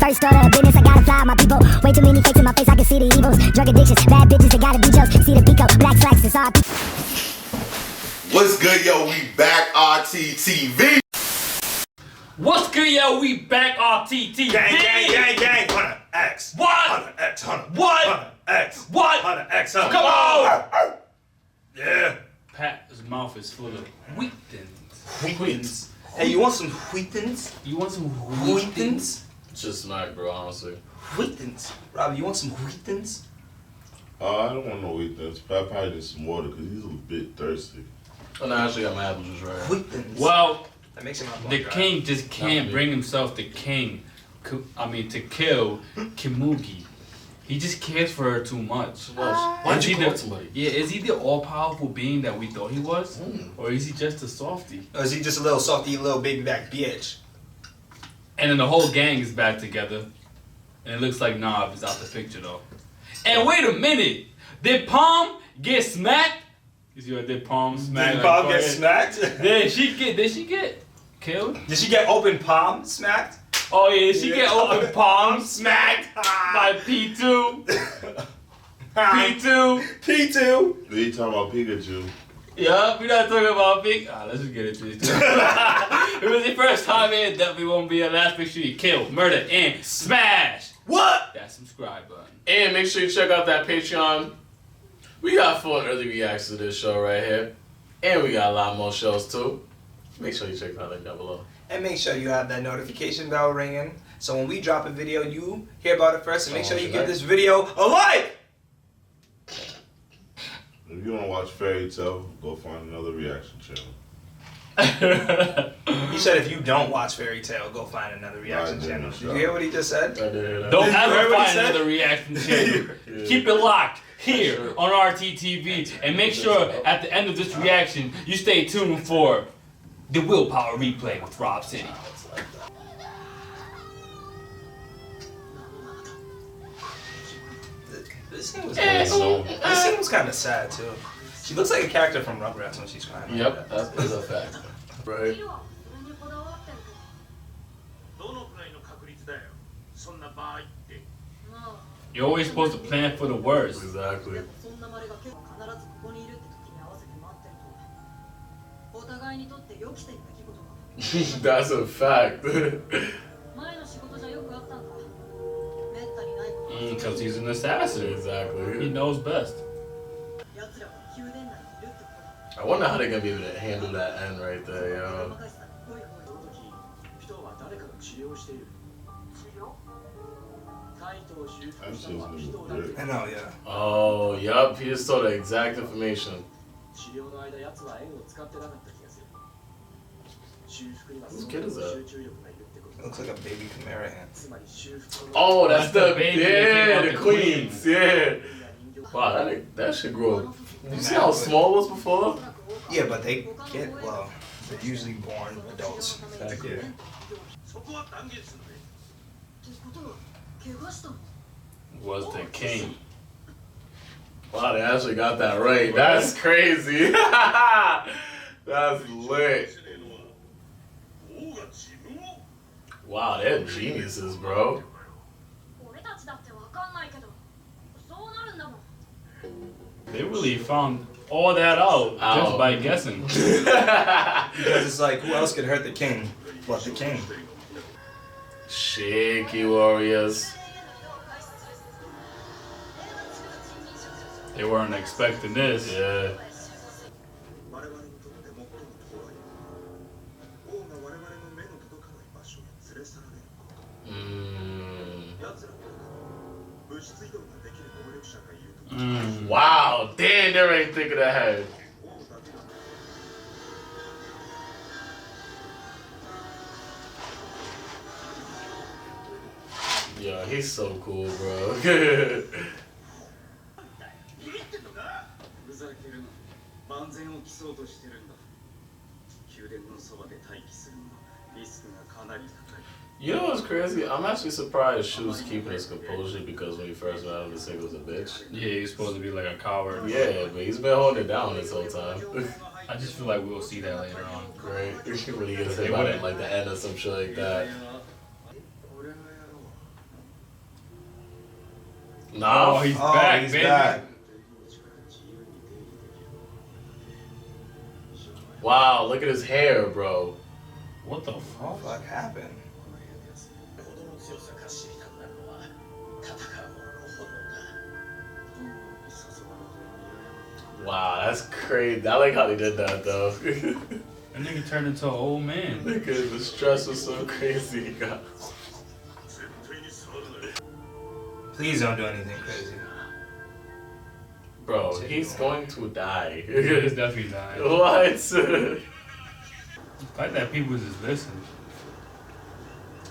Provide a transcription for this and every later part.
First order of business, I gotta fly my people. Way too many fakes in my face, I can see the evils. Drug addictions, bad bitches, they gotta be jokes. See the pico, black slacks, it's all. What's good, yo? We back, RTTV. What's good, yo? We back, RTTV. Gang. Hunter X. What? Hunter X. What? Hunter X. What? Hunter X. Come on. Yeah. Pat's mouth is full of wheat thins. Wheatins. Hey, you want some wheatins? You want some wheat thins? Just smack, bro, honestly. Wheatins. Robbie, you want some wheatins? I don't want no wheatins. Pat probably needs some water because he's a bit thirsty. Oh, no, I actually got my apple juice right. Wheatins. Well, that makes him the king just can't bring himself to kill Kimugi. He just cares for her too much. Why'd you call somebody? Yeah, is he the all-powerful being that we thought he was? Or is he just a softie? Or is he just a little softy, little baby back bitch? And then the whole gang is back together. And it looks like Knob is out the picture though. And wait a minute! Did Palm get smacked? Did Palm smack? Did Palm get smacked? Did she get killed? Did she get open palm smacked? Oh yeah, did she get open palm smacked by P2? P2? P2? We talking about Pikachu. Yeah, we're not talking about Pikachu. Let's just get into this. It was the first time in, definitely won't be a last picture you kill, murder, and smash. What? That subscribe button. And make sure you check out that Patreon. We got 4 early reactions to this show right here. And we got a lot more shows too. Make sure you check that link down below. And make sure you have that notification bell ringing, so when we drop a video, you hear about it first. And make sure you give this video a like! If you want to watch Fairy Tale, go find another reaction channel. He said if you don't watch Fairy Tale, go find another reaction channel. Did you hear what he just said? I did hear that. Don't Did you hear ever what he find said? another reaction channel. Keep it locked here on RTTV. And make sure at the end of this reaction, you stay tuned for the Willpower Replay with Robcityrt. This scene was kind of sad too. She looks like a character from Rugrats when she's crying. Yep, that is a fact. Right. You're always supposed to plan for the worst. Exactly. That's a fact. Because he's an assassin. Exactly. He knows best. I wonder how they're gonna be able to handle that end right there, yo. I know, yeah. Oh, yup, he just told the exact information. Whose kid is that? Looks like a baby Chimera ant. Oh, that's the baby yeah, that came out the the queens, yeah. Wow, that should grow. You see how small it was before? Yeah, but they get, well, they're usually born adults. Exactly. Yeah. Was the king. Wow, they actually got that right. That's crazy. That's lit. Wow, they're geniuses, bro. They really found all that out just by guessing. Because it's like, who else could hurt the king but the king? Shaky warriors. They weren't expecting this. Yeah. Wow, damn, they ain't thinking ahead. Yo, he's so cool, bro. You know what's crazy? I'm actually surprised Shu's keeping his composure because when he first met him, this nigga was a bitch. Yeah, he's supposed to be like a coward. Yeah, but he's been holding it down this whole time. I just feel like we'll see that later on. Right? When he gets hit by it like the end or some shit like that. Nah. Oh, he's back, he's baby. back. Wow, look at his hair, bro. What the What fuck? the fuck happened? Wow, that's crazy. I like how they did that though. That nigga turned into an old man. Look at the stress was so crazy. God. Please don't do anything crazy. Bro, he's going to die. He's definitely dying. What? The fact that people just listen.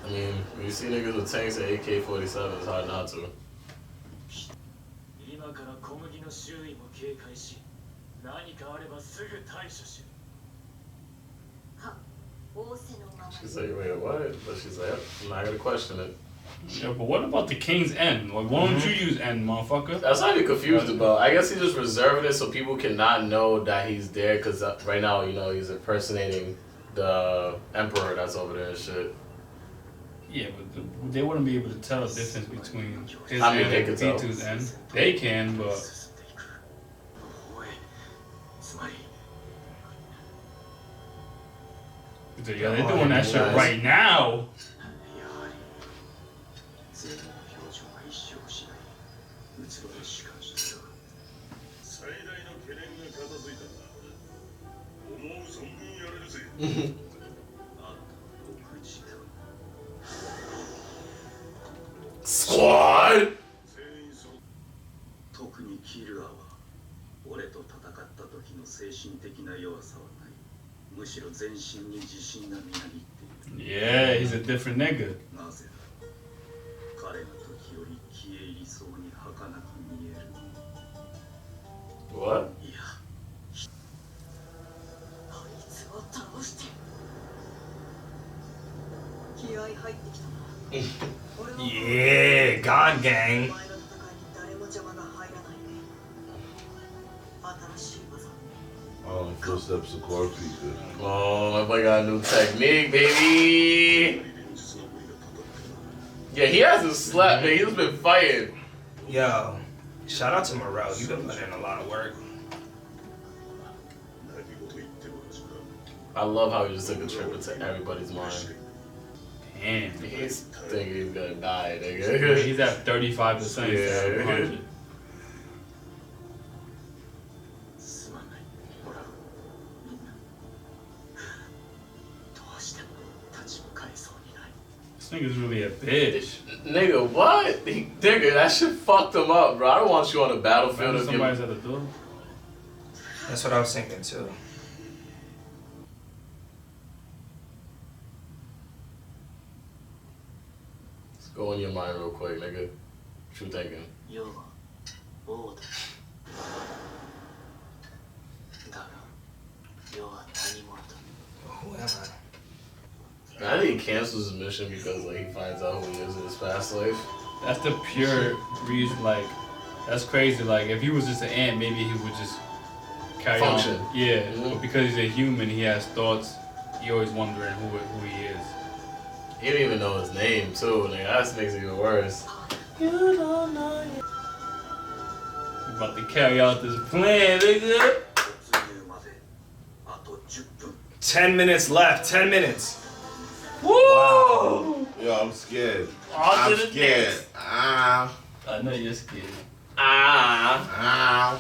I mean, when you see niggas with tanks and AK-47, it's hard not to. 今から小麦の周囲も警戒し、何かあればすぐ対処しろ。 She's like, wait, what? But she's like, I'm not gonna question it. Yeah, but what about the King's End? Like, why don't you use End, motherfucker? That's what I'm confused about. I guess he's just reserving it so people cannot know that he's there, because right now, you know, he's impersonating the Emperor that's over there and shit. Yeah, but they wouldn't be able to tell the difference between his I mean, end they and could tell. B2's end. They can, but... Yeah, they're doing that shit right now. Squad! 特にキルアは俺と戦った時の精神的な弱さはない。むしろ全身に自信がみなぎっている。 Yeah, he's a different nigga. なぜだ。彼が時より消え入りそうに儚く見える。 What? いや、あいつを倒して。気合入ってきたな。 Yeah, God gang. Oh, footsteps of corpse people. Oh, my boy got a new technique, baby! Yeah, he hasn't slept, man. He's been fighting. Yo, shout out to Morel. You've been putting in a lot of work. I love how he just took a trip into everybody's mind. Damn. He's thinking he's gonna die, nigga. He's at 35% instead of 100. すまない。ほら、みんな。どうしても立ち向かえそうにない。 This nigga's really a bitch. Nigga, what? Nigga, that shit fucked him up, bro. I don't want you on the battlefield. Imagine If somebody's you... at the door. That's what I was thinking too. Go in your mind real quick, nigga. What you thinking? 要は王だ。だが、要は何者だ。 Who am I? I think he cancels his mission because like he finds out who he is in his past life. That's the pure reason, like, that's crazy. Like, if he was just an ant, maybe he would just carry Function. on. Yeah, Mhm. but because he's a human, he has thoughts. He always wondering who he is. He didn't even know his name too, nigga. That makes it even worse. You don't know it. He's about to carry out this plan, nigga. 突入まであと10分。 10 minutes left. 10 minutes. Woo! Yo, I'm scared. On I'm to the scared. next. Ah, I know you're scared. Ah, ah.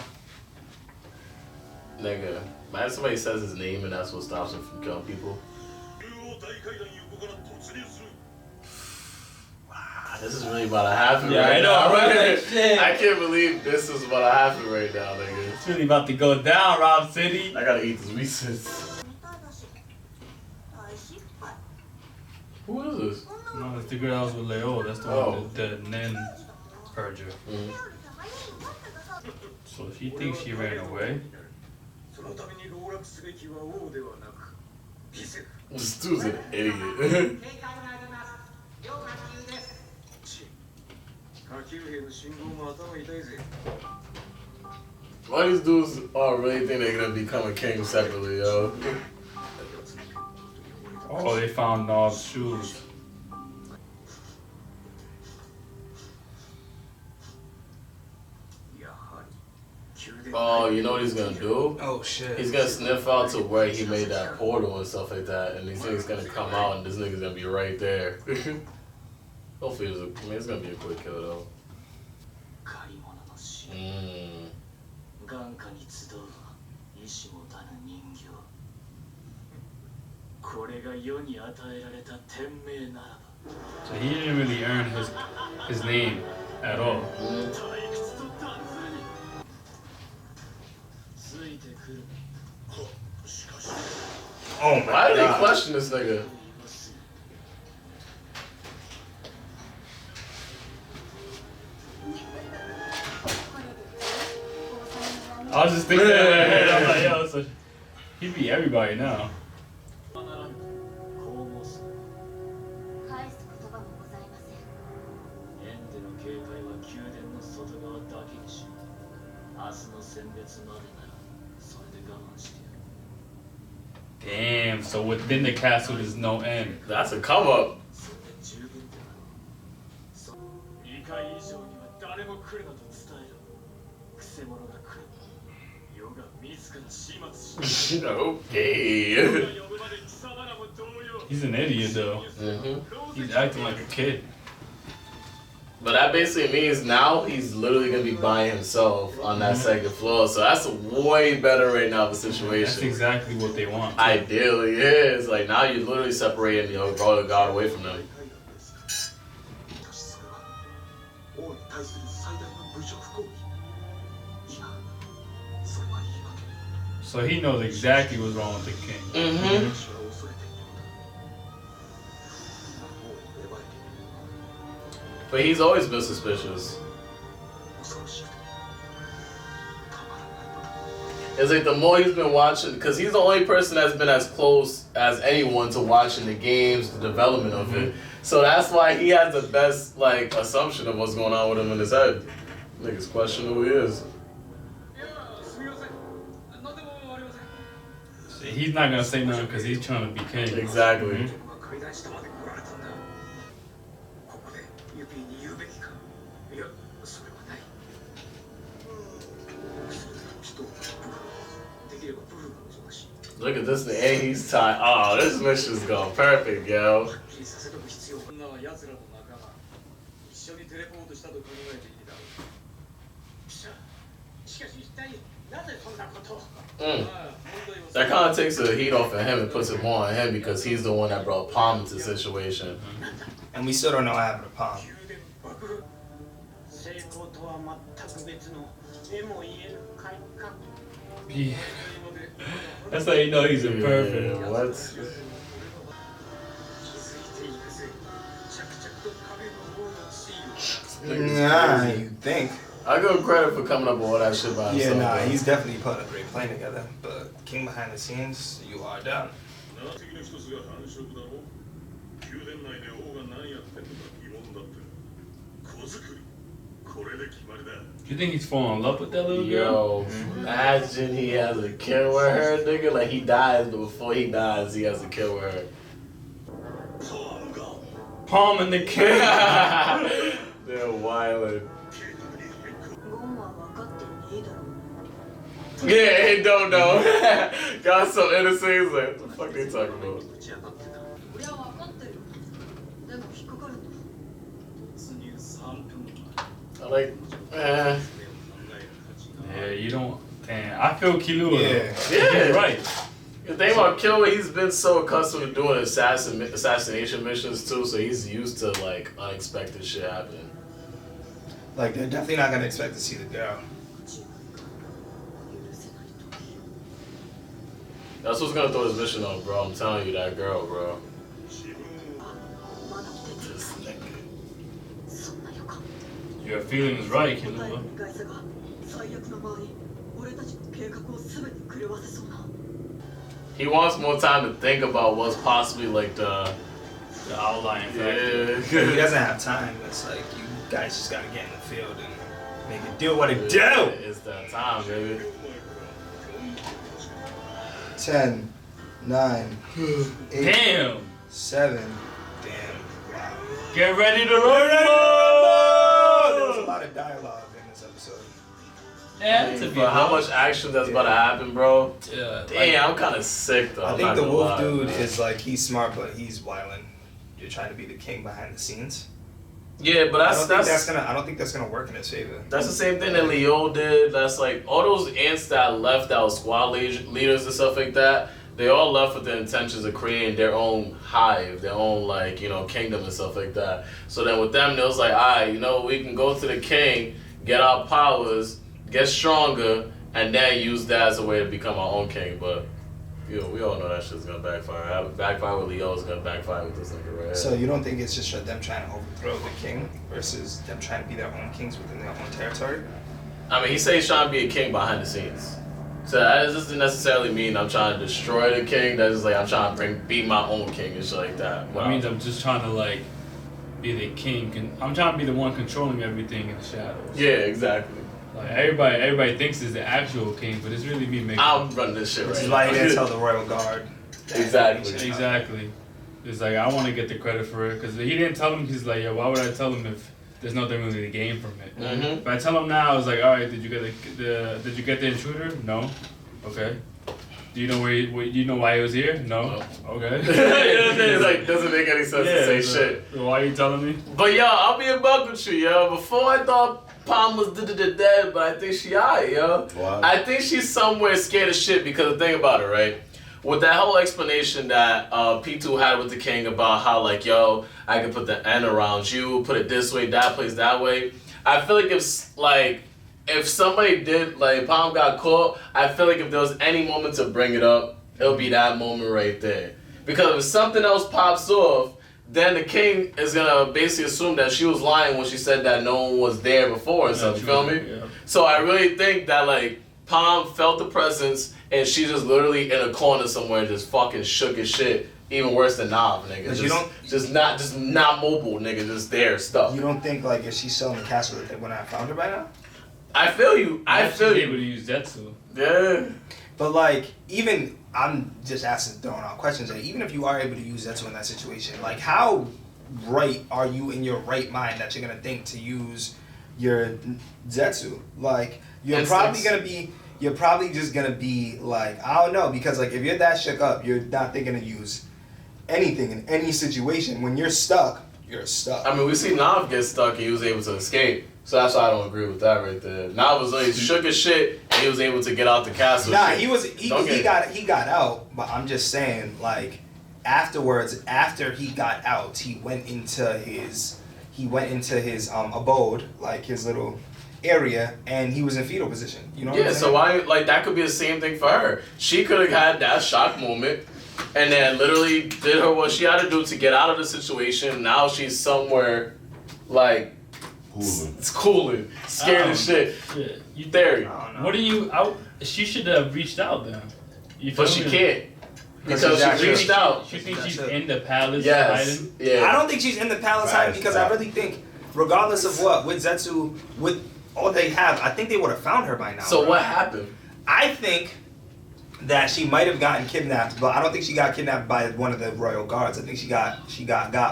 nigga. Imagine somebody says his name and that's what stops him from killing people. Wow, this is really about to happen Yeah, right I know, now. right? Shit. I can't believe this is about to happen right now, nigga. It's really about to go down, Rob City. I gotta eat this Reese's. Who is this? No, it's the girl that was with Leo. That's the Oh. one with the Nen purger. Mm. So she thinks she ran away. そのために籠絡すべきは王ではなく、ギセ。 This dude's an idiot. 下級兵の信号も頭痛いぜ。 Why these dudes all really think they're gonna become a king separately, yo? Oh, they found Nob's shoes. Oh, you know what he's gonna do? Oh shit. He's gonna sniff out to where he made that portal and stuff like that, and these niggas gonna come out, and this nigga's gonna be right there. Hopefully, it's gonna be a quick kill though. Mm. So he didn't really earn his name at all. Oh my Why do they God. question this nigga? I was just thinking that in my head. I'm like, yo, so he beat everybody now. Damn, so within the castle there's no end. That's a come up. Okay. He's an idiot though. He's acting like a kid. But that basically means now he's literally gonna be by himself on that second floor. So that's way better right now of a situation. That's exactly what they want. Ideally, yeah. It's like now you're literally separating the royal guard away from them. So he knows exactly what's wrong with the king. But he's always been suspicious. It's like the more he's been watching, because he's the only person that's been as close as anyone to watching the games, the development of it. So that's why he has the best like assumption of what's going on with him in his head. Niggas question who he is. So he's not gonna say nothing because he's trying to be king. Exactly. Look at this thing, and he's tied. Oh, this mission's going perfect, yo. That kind of takes the heat off of him and puts it more on him because he's the one that brought Palm into the situation. And we still don't know what happened to Palm. Yeah. That's how you know he's imperfect. Yeah, what? Nah, you think. I give him credit for coming up with all that shit by himself. Yeah, nah, bro. he's definitely put a great plan together. But king behind the scenes, you are done. You think he's falling in love with that little girl? Yo, imagine he has a kid with her, nigga. Like he dies, but before he dies, he has a kid with her. Palm and the king. They're wildin'. Yeah, he don't know. Got some innocent. He's like, what the fuck they talking about? I'm like, Yeah, you don't. Damn, I feel Killua. Yeah. Yeah. Right. The thing about Killua, he's been so accustomed to doing assassination missions too, so he's used to like unexpected shit happening. Like, they're definitely not gonna expect to see the girl. That's what's gonna throw his mission off, bro. I'm telling you, that girl, bro. This nigga. Your feeling is right, Killua. He wants more time to think about what's possibly like the outline factor. He doesn't have time. It's like, you guys just gotta get in the field and make it do what it do. It's that time, baby. 10, 9, 8, Damn. 7. Damn. Wow. Get ready to There rumble. was a lot of dialogue in this episode. Yeah, to be For how much action that's about to happen, bro. Yeah. Damn, I'm kind of sick though. I I'm think not the gonna wolf lie, dude man. is like, he's smart, but he's wildin'. You're trying to be the king behind the scenes. Yeah, but I don't think that's gonna work in his favor. That's the same thing that Leo did. That's like all those ants that left that was squad leaders and stuff like that. They all left with the intentions of creating their own hive, their own like, you know, kingdom and stuff like that. So then with them, it was like, alright, you know, we can go to the king, get our powers, get stronger, and then use that as a way to become our own king. But you know, we all know that shit's gonna backfire. Backfire with Leo is gonna backfire with this nigga right here. So you don't think it's just them trying to overthrow the king versus them trying to be their own kings within their own territory? I mean, he says he's trying to be a king behind the scenes. So that doesn't necessarily mean I'm trying to destroy the king. That's just like I'm trying to be my own king and shit like that. That means I'm just trying to like be the king. I'm trying to be the one controlling everything in the shadows. Yeah, exactly. Like everybody thinks it's the actual king, but it's really me making. I'm running this shit right Which is now. why he didn't tell the royal guard. Exactly. It's like I want to get the credit for it because he didn't tell him. He's like, yo, why would I tell him if there's nothing really to gain from it? Mm-hmm. If I tell him now, I was like, all right, did you get the intruder? No. Okay. Do you know you know why he was here? No. Okay. It's like doesn't make any sense to say shit. So why are you telling me? But yo, I'll be a buck with you, yo. Before I thought Palm was dead, but I think she alright, yo. Why? I think she's somewhere scared of shit because the thing about it, right? With that whole explanation that P2 had with the king about how like, yo, I can put the N around you, put it this way, that place, that way. I feel like if somebody did, like, Palm got caught, I feel like if there was any moment to bring it up, it'll be that moment right there. Because if something else pops off, then the king is gonna basically assume that she was lying when she said that no one was there before and stuff, you feel me? Yeah. So I really think that, like, Palm felt the presence and she just literally in a corner somewhere just fucking shook his shit. Even worse than Nav, nigga. Just not mobile, nigga, just there, stuck. You don't think, like, if she's still in the castle that they wouldn't have found her by now? I feel you. I feel She's able to you. use Zetsu. Yeah. But, like, even, I'm just asking, throwing out questions, like, even if you are able to use Zetsu in that situation, like, how right are you in your right mind that you're going to think to use your Zetsu? Like, you're probably just going to be, like, I don't know, because, like, if you're that shook up, you're not thinking to use anything in any situation. When you're stuck, you're stuck. I mean, we see Nav get stuck and he was able to escape. So that's why I don't agree with that right there. Nav was like shook his shit and he was able to get out the castle. Nah, shit. he got out, but I'm just saying, like, afterwards, after he got out, he went into his abode, like his little area, and he was in fetal position. You know what I'm saying? So why, like, that could be the same thing for her. She could have had that shock moment and then literally did her what she had to do to get out of the situation. Now she's somewhere, like, it's cooling, scared as shit. You Theory. I don't know. What do you? She should have reached out then. But she can't. Because she reached out. You think she's in the palace Yes. hiding? Yeah. I don't think she's in the palace hiding because I really think, regardless of what, with Zetsu, with all they have, I think they would have found her by now. So bro. what happened? I think that she might have gotten kidnapped, but I don't think she got kidnapped by one of the royal guards. I think she got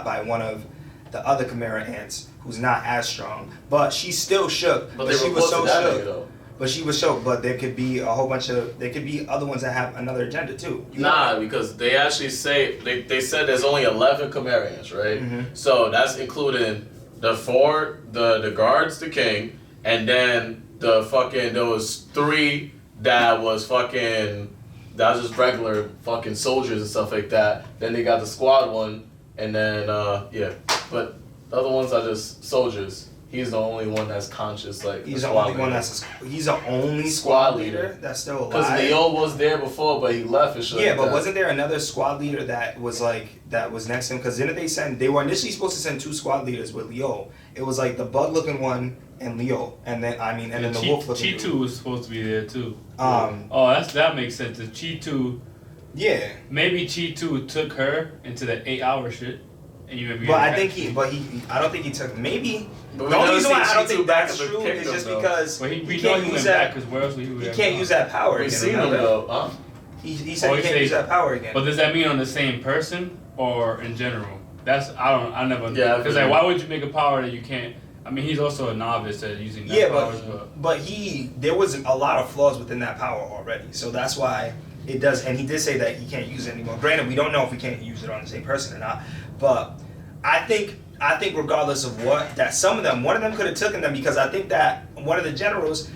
by one of the other Chimera ants, who's not as strong. But she's still shook. But she was so shook. But she was shook. But there could be there could be other ones that have another agenda too. Nah, because they actually say, they said there's only 11 Chimerians, right? Mm-hmm. So that's including the guards, the king, and then there was 3 that was just regular fucking soldiers and stuff like that. Then they got the squad one, and then but the other ones are just soldiers. He's the only one that's conscious, like He's the only one he's the only squad leader that's still alive. Because Leo was there before, but he left and shit. Yeah, like but that. wasn't there another squad leader that was next to him? Because didn't they were initially supposed to send 2 squad leaders with Leo. It was like the bug looking one and Leo, and then the wolf looking. Chi2 was supposed to be there too. Oh, that makes sense. The Chi2. Yeah. Maybe Chi2 took her into the 8-hour shit. But I don't think he took. Maybe But the we only never reason why seen I don't Chi2 think back that's in the true is kingdom, just though. because we he know can't he use went that. back because where else would he? He can't use that power We've again. seen him remember? though, huh? He said he can't use that power again. But does that mean on the same person or in general? I never. Yeah, Because like, why would you make a power that you can't? I mean, he's also a novice at using that Yeah, powers, but there was a lot of flaws within that power already. So that's why it does. And he did say that he can't use it anymore. Granted, we don't know if we can't use it on the same person or not. But I think regardless of what, that some of them, one of them could have taken them, because I think that one of the generals,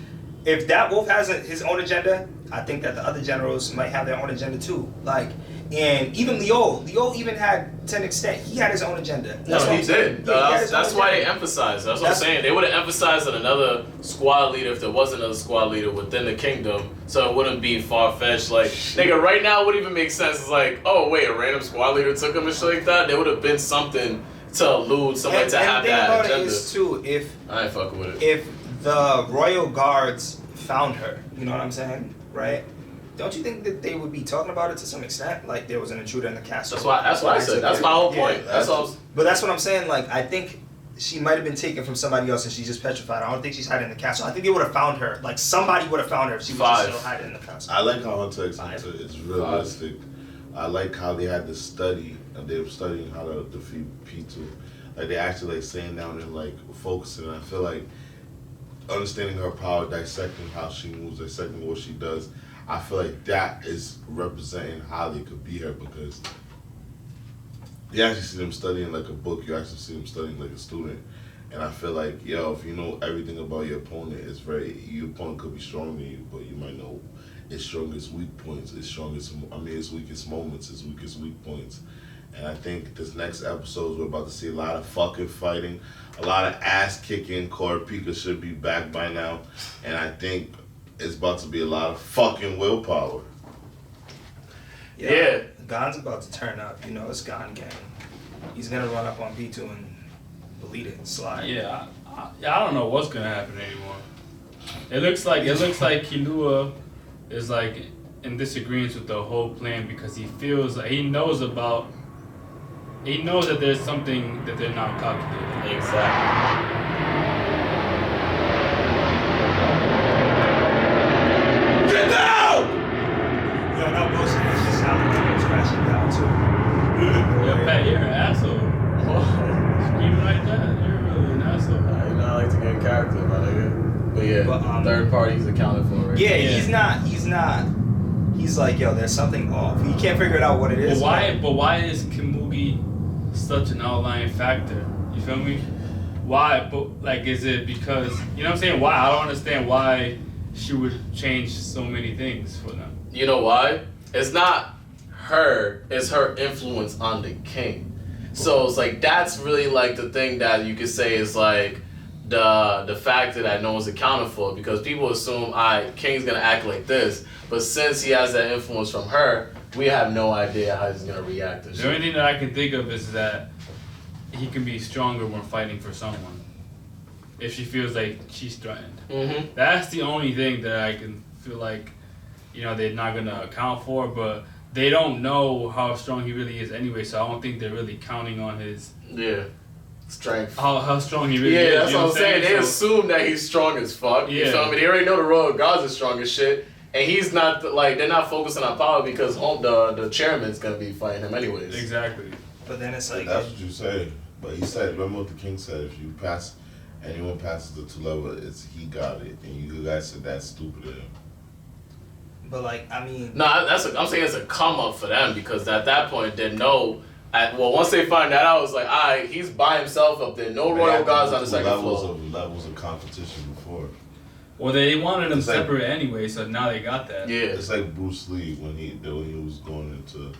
if that wolf has his own agenda, I think that the other generals might have their own agenda too. Like, and even Leo even had, to an extent, he had his own agenda. No, he did. That's why they agenda. emphasized. That's what I'm saying. They would have emphasized on another squad leader if there was another squad leader within the kingdom, so it wouldn't be far-fetched. Like, nigga, right now, it wouldn't even make sense. It's like, oh, wait, a random squad leader took him and shit like that? There would have been something to allude, somebody to have that agenda. And the thing about it is, too, I ain't fucking with it. if the royal guards found her, you know what I'm saying, right? Don't you think that they would be talking about it to some extent? Like there was an intruder in the castle. That's what I said. That's my whole point. That's all. But that's what I'm saying. Like I think she might have been taken from somebody else and she's just petrified. I don't think she's hiding in the castle. I think they would have found her. Like somebody would have found her if she was just still hiding in the castle. I like how Hunter x Hunter is realistic. I like how they had to study, and they were studying how to defeat P2. Like they actually like sitting down and like focusing. And I feel like understanding her power, dissecting how she moves, dissecting what she does. I feel like that is representing how they could be her, because you actually see them studying like a book. You actually see them studying like a student. And I feel like, yo, if you know everything about your opponent, your opponent could be stronger than you, but you might know its strongest weak points, its weakest moments, its weakest weak points. And I think this next episode, we're about to see a lot of fucking fighting, a lot of ass kicking. Kurapika should be back by now. And I think it's about to be a lot of fucking willpower. Yeah. Gon's about to turn up. You know, it's Gon gang. He's gonna run up on P2 and delete it and slide. Yeah, I don't know what's gonna happen anymore. It looks like Killua is like in disagreement with the whole plan, because he feels like he knows that there's something that they're not calculating. Exactly. Get down! Yo, no bullshit. It's just how the was crashing down too. Yo, Pat, you're an asshole. Screaming like that, you're really an asshole. You know, I like to get in character, my nigga. But yeah, third parties accounted for, right? Yeah, he's not. He's like, yo, there's something off. He can't figure it out what it is. But why is Kimugi such an outlying factor? You feel me? Why? But like, is it because, you know what I'm saying? Why? I don't understand why she would change so many things for them. You know why? It's not her, it's her influence on the king. So it's like, that's really like the thing that you could say is like the factor that no one's accounted for, because people assume, King's gonna act like this, but since he has that influence from her, we have no idea how he's gonna react to shit. The only thing that I can think of is that he can be stronger when fighting for someone, if she feels like she's threatened. Mm-hmm. That's the only thing that I can feel like, you know, they're not gonna account for, but they don't know how strong he really is anyway, so I don't think they're really counting on his strength. How strong he really is. Yeah, that's what I'm saying. They assume that he's strong as fuck. You feel me? They already know the royal guards are strong as shit, and he's not they're not focusing on power because the chairman's gonna be fighting him anyways. Exactly. But then it's like, that's what you say. But he said, remember what the king said? If you pass, anyone passes the 2 level, he got it, and you guys said that's stupid of him. But like, I mean, No, I'm saying it's a come up for them, because at that point they know. Once they find that out, it's like, alright, he's by himself up there. No royal guards on the second floor. Levels of competition before. Well, they wanted them separate anyway, so now they got that. Yeah. It's like Bruce Lee when he was going into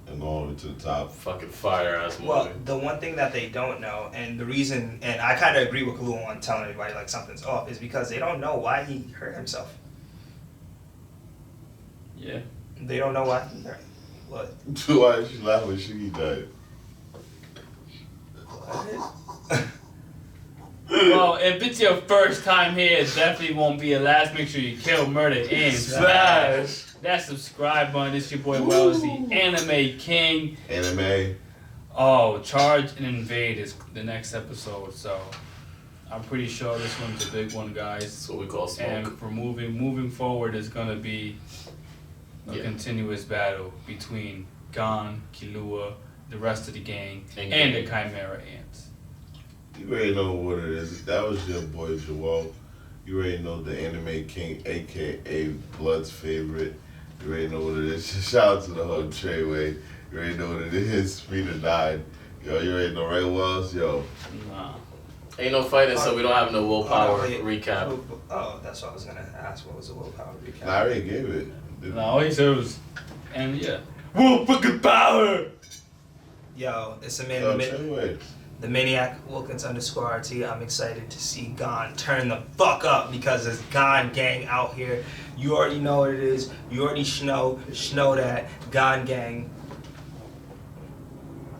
and going to the top. Fucking fire ass movie. well, the one thing that they don't know, and the reason, and I kind of agree with Kalu on telling everybody like something's off, is because they don't know why he hurt himself. Yeah. They don't know why he hurt. What? Why is she laughing when Shiggy died? Well, if it's your first time here, it definitely won't be your last. Make sure you kill, murder, and smash that subscribe button. It's your boy Wells, the Anime King. Anime. Oh, Charge and Invade is the next episode, so I'm pretty sure this one's a big one, guys. That's what we call smoke. And for moving forward, is gonna be a continuous battle between Gon, Killua, the rest of the gang, and the Chimera Ants. You already know what it is. That was your boy Joel. You already know the anime king, aka Blood's favorite. You already know what it is. Shout out to the whole Treyway. You already know what it is. Speeder 9. Yo, you already know right, Wells? Yo. Nah. Ain't no fighting, so we don't have no willpower recap. Oh, that's what I was gonna ask. What was the willpower recap? Nah, I already gave it. No, all he said was, and yeah. Will fucking power! Yo, it's a Yo, man. Treyway. The Maniac Wilkins _RT. I'm excited to see Gon turn the fuck up because there's Gon gang out here. You already know what it is. You already know that Gon gang.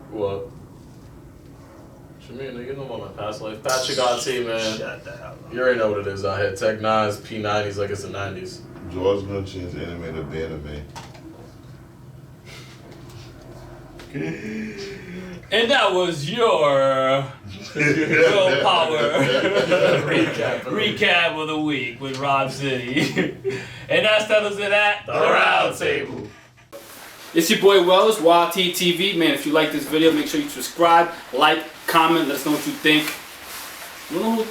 What? What you mean, nigga? You know about my past life. Patricrt, man. Shut the hell up. You already know what it is out here. Tech 9s, P90s like it's the 90s. George's gonna change anime to Baname. And that was your willpower recap of the week with Rob City. And that settles it at The Round Table. It's your boy Wells, YT TV. Man, if you like this video, make sure you subscribe, like, comment, let us know what you think. You know who